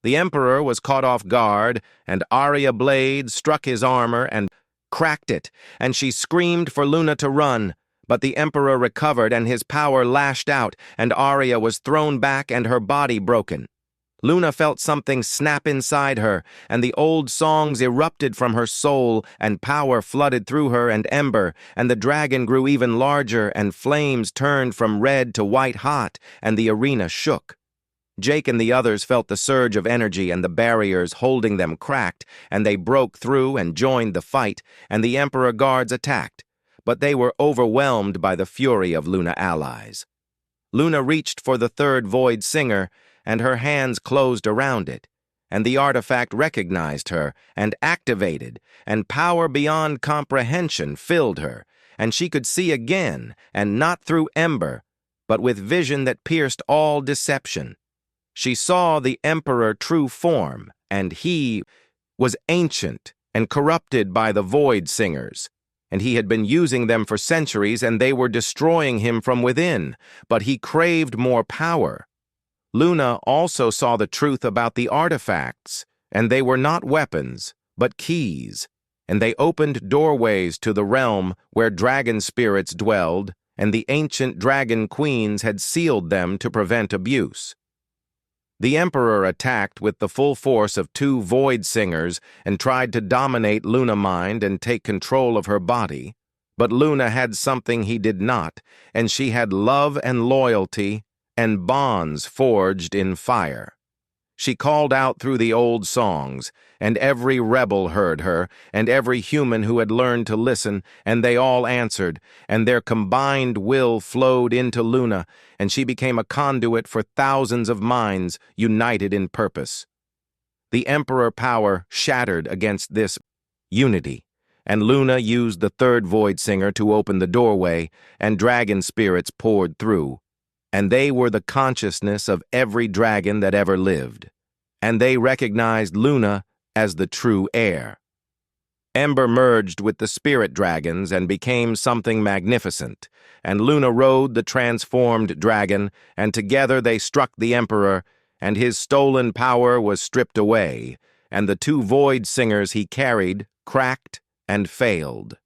The Emperor was caught off guard, and Arya Blade struck his armor and cracked it, and she screamed for Luna to run. But the Emperor recovered, and his power lashed out, and Arya was thrown back and her body broken. Luna felt something snap inside her, and the old songs erupted from her soul, and power flooded through her and Ember, and the dragon grew even larger, and flames turned from red to white hot, and the arena shook. Jake and the others felt the surge of energy and the barriers holding them cracked, and they broke through and joined the fight, and the Emperor guards attacked, but they were overwhelmed by the fury of Luna allies. Luna reached for the 3rd Void Singer, and her hands closed around it, and the artifact recognized her and activated, and power beyond comprehension filled her, and she could see again, and not through Ember, but with vision that pierced all deception. She saw the Emperor true form, and he was ancient and corrupted by the Void Singers, and he had been using them for centuries, and they were destroying him from within, but he craved more power. Luna also saw the truth about the artifacts, and they were not weapons, but keys, and they opened doorways to the realm where dragon spirits dwelled, and the ancient dragon queens had sealed them to prevent abuse. The Emperor attacked with the full force of 2 Void Singers and tried to dominate Luna Mind and take control of her body, but Luna had something he did not, and she had love and loyalty and bonds forged in fire. She called out through the old songs, and every rebel heard her, and every human who had learned to listen, and they all answered, and their combined will flowed into Luna, and she became a conduit for thousands of minds united in purpose. The Emperor power shattered against this unity, and Luna used the 3rd Void Singer to open the doorway, and dragon spirits poured through. And they were the consciousness of every dragon that ever lived, and they recognized Luna as the true heir. Ember merged with the spirit dragons and became something magnificent, and Luna rode the transformed dragon, and together they struck the Emperor, and his stolen power was stripped away, and the 2 Void Singers he carried cracked and failed.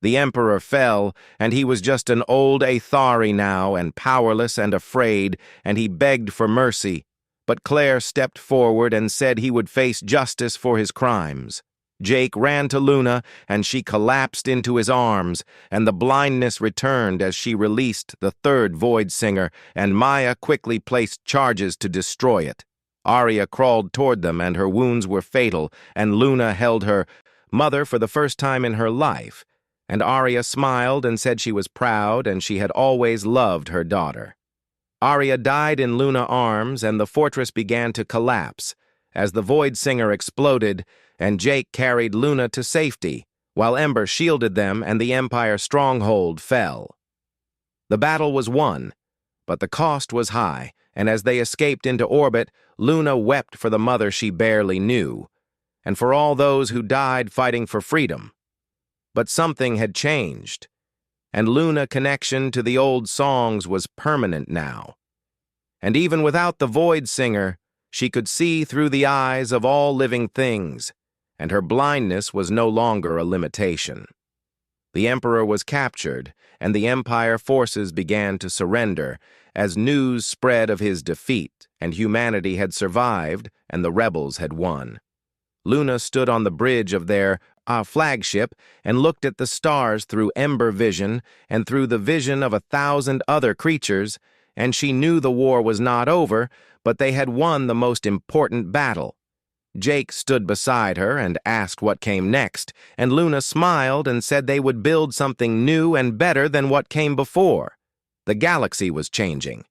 The Emperor fell, and he was just an old Aethari now, and powerless and afraid, and he begged for mercy. But Claire stepped forward and said he would face justice for his crimes. Jake ran to Luna, and she collapsed into his arms, and the blindness returned as she released the third Void Singer, and Maya quickly placed charges to destroy it. Arya crawled toward them, and her wounds were fatal, and Luna held her mother for the first time in her life, and Arya smiled and said she was proud and she had always loved her daughter. Arya died in Luna's arms, and the fortress began to collapse as the Void Singer exploded, and Jake carried Luna to safety, while Ember shielded them and the Empire stronghold fell. The battle was won, but the cost was high, and as they escaped into orbit, Luna wept for the mother she barely knew, and for all those who died fighting for freedom. But something had changed, and Luna's connection to the old songs was permanent now. And even without the Void Singer, she could see through the eyes of all living things, and her blindness was no longer a limitation. The Emperor was captured, and the Empire forces began to surrender as news spread of his defeat, and humanity had survived, and the rebels had won. Luna stood on the bridge of their flagship and looked at the stars through Ember vision and through the vision of 1,000 other creatures, and she knew the war was not over, but they had won the most important battle. Jake stood beside her and asked what came next, and Luna smiled and said they would build something new and better than what came before. The galaxy was changing.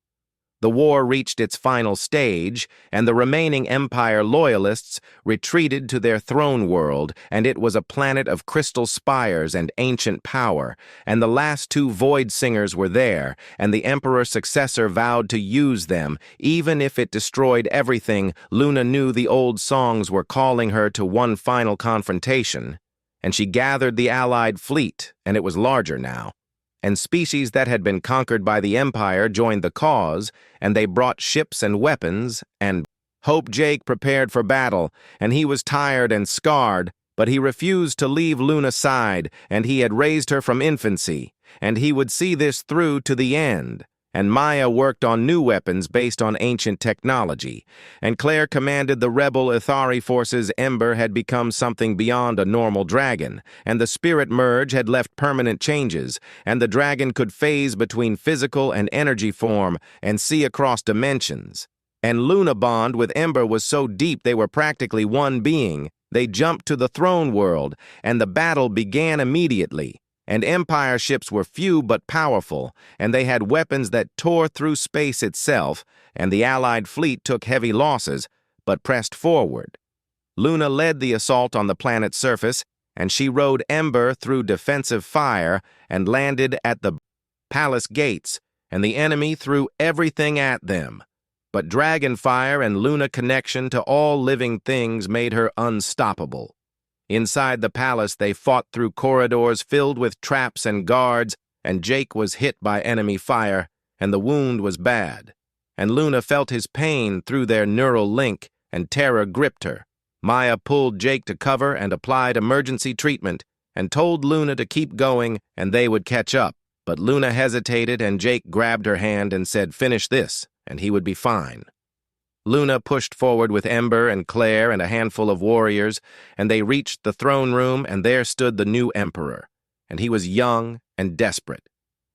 The war reached its final stage, and the remaining Empire loyalists retreated to their throne world, and it was a planet of crystal spires and ancient power, and the last two Void Singers were there, and the Emperor's successor vowed to use them. Even if it destroyed everything, Luna knew the old songs were calling her to one final confrontation, and she gathered the Allied fleet, and it was larger now. And species that had been conquered by the Empire joined the cause, and they brought ships and weapons, and Hope Jake prepared for battle, and he was tired and scarred, but he refused to leave Luna's side, and he had raised her from infancy, and he would see this through to the end. And Maya worked on new weapons based on ancient technology, and Claire commanded the rebel Ithari forces. Ember had become something beyond a normal dragon, and the spirit merge had left permanent changes, and the dragon could phase between physical and energy form and see across dimensions. And Luna's bond with Ember was so deep they were practically one being. They jumped to the throne world, and the battle began immediately. And Empire ships were few but powerful, and they had weapons that tore through space itself, and the Allied fleet took heavy losses, but pressed forward. Luna led the assault on the planet's surface, and she rode Ember through defensive fire and landed at the palace gates, and the enemy threw everything at them. But Dragonfire and Luna's connection to all living things made her unstoppable. Inside the palace, they fought through corridors filled with traps and guards, and Jake was hit by enemy fire, and the wound was bad. And Luna felt his pain through their neural link, and terror gripped her. Maya pulled Jake to cover and applied emergency treatment, and told Luna to keep going, and they would catch up. But Luna hesitated, and Jake grabbed her hand and said, "Finish this, and he would be fine." Luna pushed forward with Ember and Claire and a handful of warriors, and they reached the throne room, and there stood the new Emperor, and he was young and desperate,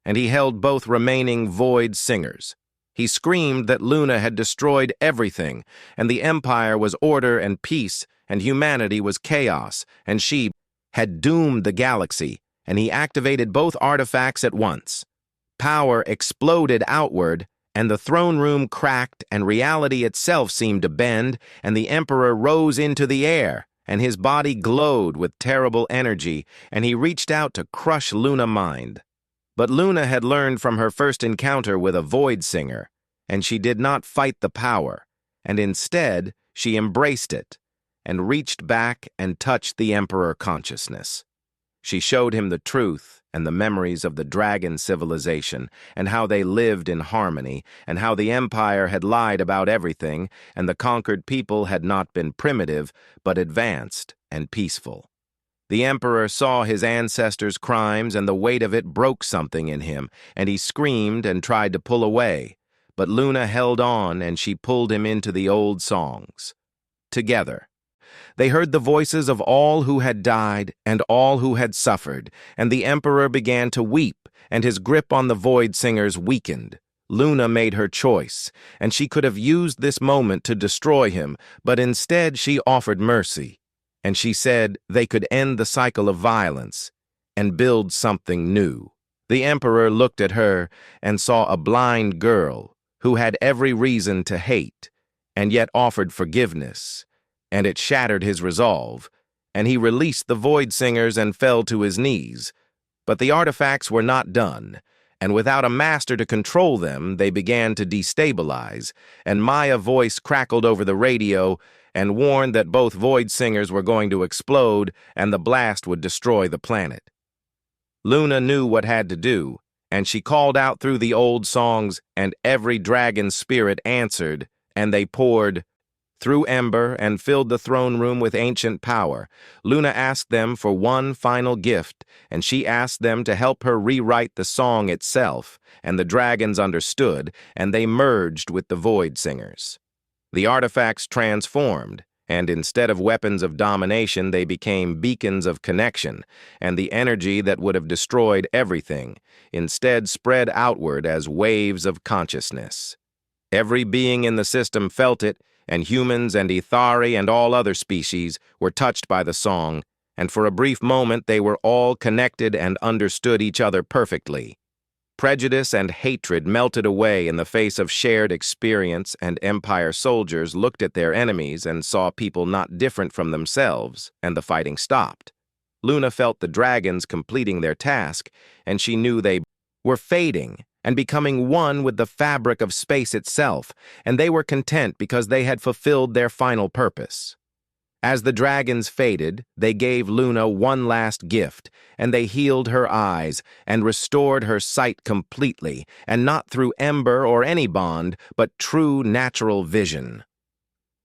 and he held both remaining Void Singers. He screamed that Luna had destroyed everything, and the Empire was order and peace, and humanity was chaos, and she had doomed the galaxy, and he activated both artifacts at once. Power exploded outward, and the throne room cracked, and reality itself seemed to bend, and the Emperor rose into the air, and his body glowed with terrible energy, and he reached out to crush Luna's mind. But Luna had learned from her first encounter with a Void Singer, and she did not fight the power, and instead she embraced it, and reached back and touched the Emperor consciousness. She showed him the truth and the memories of the dragon civilization, and how they lived in harmony, and how the Empire had lied about everything, and the conquered people had not been primitive, but advanced and peaceful. The Emperor saw his ancestors' crimes, and the weight of it broke something in him, and he screamed and tried to pull away. But Luna held on, and she pulled him into the old songs. Together, They heard the voices of all who had died and all who had suffered, and the Emperor began to weep, and his grip on the Void Singers weakened. Luna made her choice, and she could have used this moment to destroy him, but instead she offered mercy, and she said they could end the cycle of violence and build something new. The Emperor looked at her and saw a blind girl who had every reason to hate, and yet offered forgiveness, and it shattered his resolve, and he released the Void Singers and fell to his knees. But the artifacts were not done, and without a master to control them, they began to destabilize, and Maya's voice crackled over the radio and warned that both Void Singers were going to explode and the blast would destroy the planet. Luna knew what had to do, and she called out through the old songs, and every dragon spirit answered, and they poured through Ember and filled the throne room with ancient power. Luna asked them for one final gift, and she asked them to help her rewrite the song itself, and the dragons understood, and they merged with the Void Singers. The artifacts transformed, and instead of weapons of domination, they became beacons of connection, and the energy that would have destroyed everything instead spread outward as waves of consciousness. Every being in the system felt it, and humans and Ithari and all other species were touched by the song, and for a brief moment they were all connected and understood each other perfectly. Prejudice and hatred melted away in the face of shared experience, and Empire soldiers looked at their enemies and saw people not different from themselves, and the fighting stopped. Luna felt the dragons completing their task, and she knew they were fading and becoming one with the fabric of space itself, and they were content because they had fulfilled their final purpose. As the dragons faded, they gave Luna one last gift, and they healed her eyes and restored her sight completely, and not through ember or any bond, but true natural vision.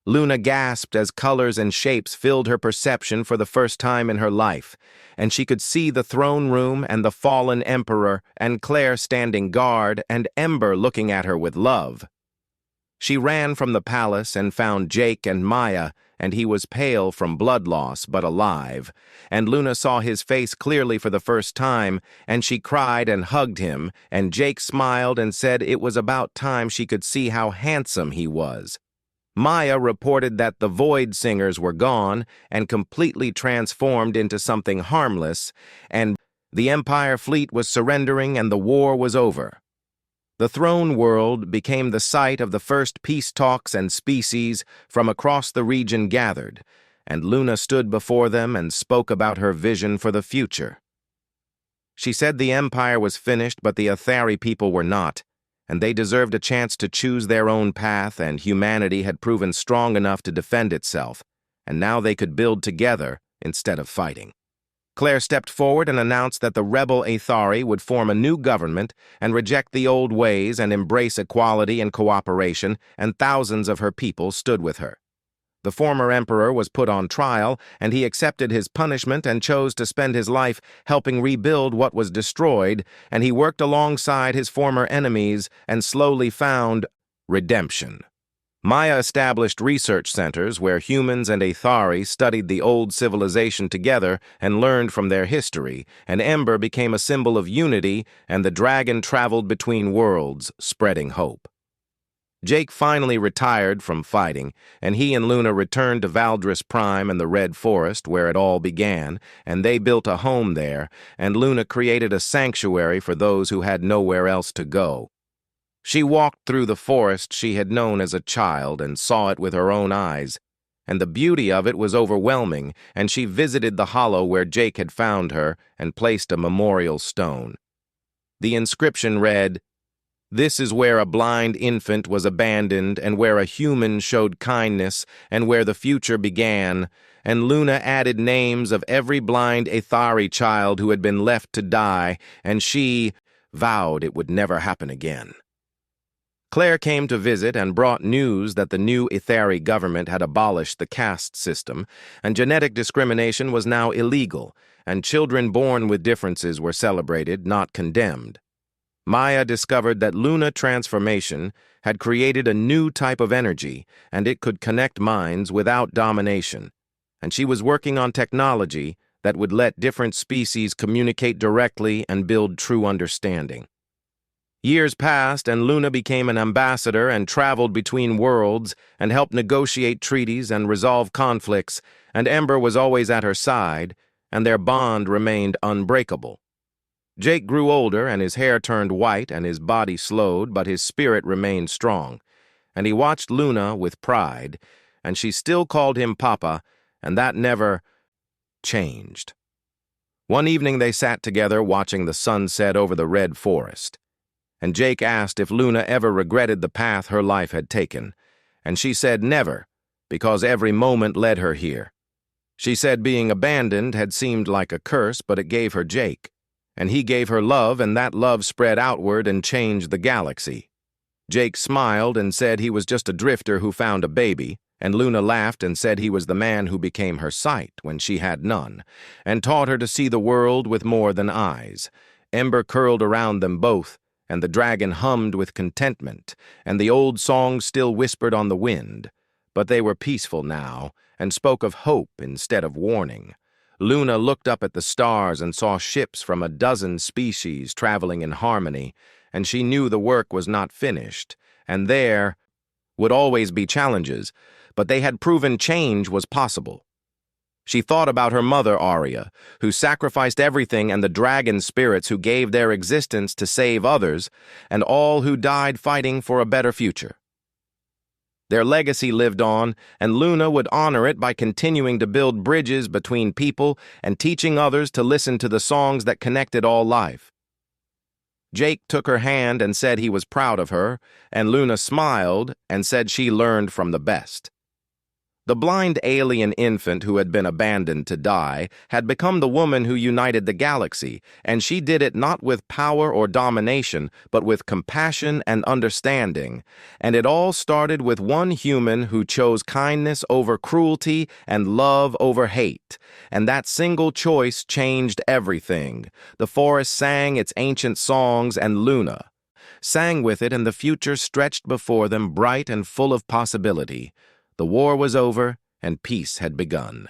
Luna gasped as colors and shapes filled her perception for the first time in her life, and she could see the throne room and the fallen emperor, and Claire standing guard, and Ember looking at her with love. She ran from the palace and found Jake and Maya, and he was pale from blood loss but alive, and Luna saw his face clearly for the first time, and she cried and hugged him, and Jake smiled and said it was about time she could see how handsome he was. Maya reported that the Void Singers were gone and completely transformed into something harmless, and the Empire fleet was surrendering and the war was over. The throne world became the site of the first peace talks, and species from across the region gathered, and Luna stood before them and spoke about her vision for the future. She said the Empire was finished, but the Ithari people were not, and they deserved a chance to choose their own path, and humanity had proven strong enough to defend itself, and now they could build together instead of fighting. Claire stepped forward and announced that the rebel Ithari would form a new government and reject the old ways and embrace equality and cooperation, and thousands of her people stood with her. The former emperor was put on trial, and he accepted his punishment and chose to spend his life helping rebuild what was destroyed, and he worked alongside his former enemies and slowly found redemption. Maya established research centers where humans and Ithari studied the old civilization together and learned from their history, and Ember became a symbol of unity, and the dragon traveled between worlds, spreading hope. Jake finally retired from fighting, and he and Luna returned to Valdris Prime and the Red Forest, where it all began, and they built a home there, and Luna created a sanctuary for those who had nowhere else to go. She walked through the forest she had known as a child and saw it with her own eyes, and the beauty of it was overwhelming, and she visited the hollow where Jake had found her and placed a memorial stone. The inscription read, "This is where a blind infant was abandoned, and where a human showed kindness, and where the future began," and Luna added names of every blind Ithari child who had been left to die, and she vowed it would never happen again. Claire came to visit and brought news that the new Ithari government had abolished the caste system, and genetic discrimination was now illegal, and children born with differences were celebrated, not condemned. Maya discovered that Luna transformation had created a new type of energy, and it could connect minds without domination. and she was working on technology that would let different species communicate directly and build true understanding. Years passed, and Luna became an ambassador and traveled between worlds and helped negotiate treaties and resolve conflicts, and Ember was always at her side, and their bond remained unbreakable. Jake grew older, and his hair turned white and his body slowed, but his spirit remained strong, and he watched Luna with pride, and she still called him Papa, and that never changed. One evening they sat together watching the sun set over the red forest, and Jake asked if Luna ever regretted the path her life had taken, and she said never, because every moment led her here. She said being abandoned had seemed like a curse, but it gave her Jake, and he gave her love, and that love spread outward and changed the galaxy. Jake smiled and said he was just a drifter who found a baby, and Luna laughed and said he was the man who became her sight when she had none, and taught her to see the world with more than eyes. Ember curled around them both, and the dragon hummed with contentment, and the old song still whispered on the wind. But they were peaceful now, and spoke of hope instead of warning. Luna looked up at the stars and saw ships from a dozen species traveling in harmony, and she knew the work was not finished, and there would always be challenges, but they had proven change was possible. She thought about her mother, Arya, who sacrificed everything, and the dragon spirits who gave their existence to save others, and all who died fighting for a better future. Their legacy lived on, and Luna would honor it by continuing to build bridges between people and teaching others to listen to the songs that connected all life. Jake took her hand and said he was proud of her, and Luna smiled and said she learned from the best. The blind alien infant who had been abandoned to die had become the woman who united the galaxy, and she did it not with power or domination, but with compassion and understanding. And it all started with one human who chose kindness over cruelty and love over hate. And that single choice changed everything. The forest sang its ancient songs, and Luna sang with it, and the future stretched before them bright and full of possibility. The war was over, and peace had begun.